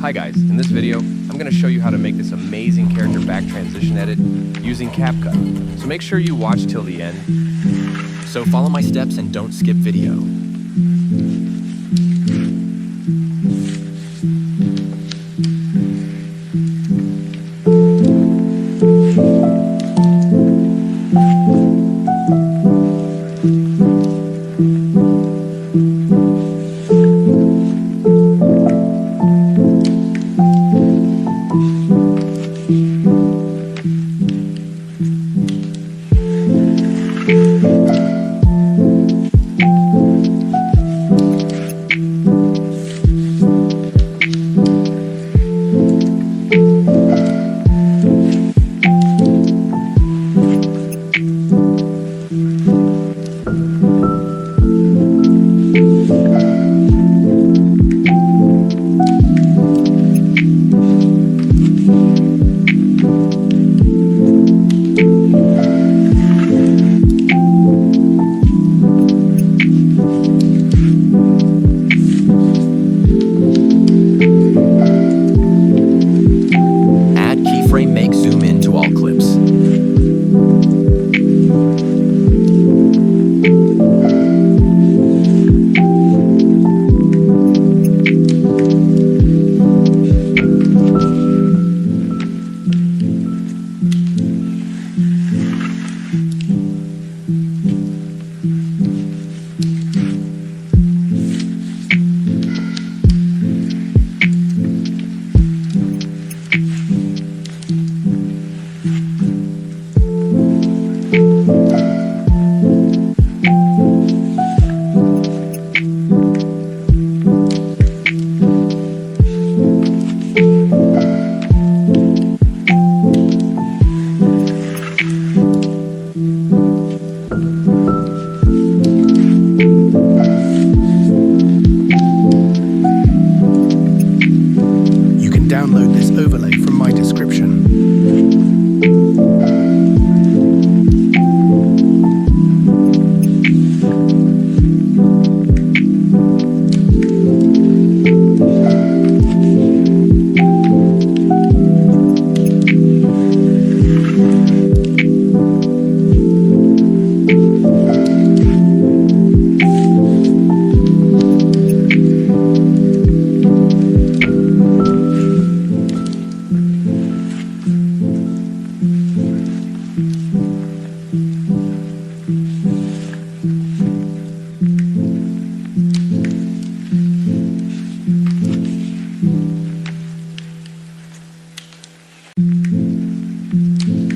Hi guys, in this video, I'm going to show you how to make this amazing character back transition edit using CapCut. So make sure you watch till the end. So follow my steps and don't skip video. Download this overlay from my description.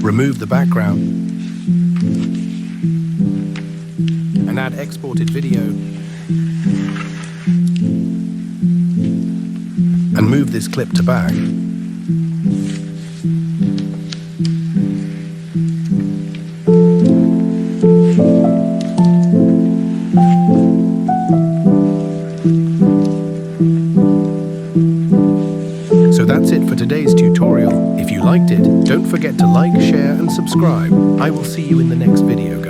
Remove the background and add exported video and move this clip to back. So that's it for today's tutorial. If you liked it, don't forget to like, share and subscribe. I will see you in the next video.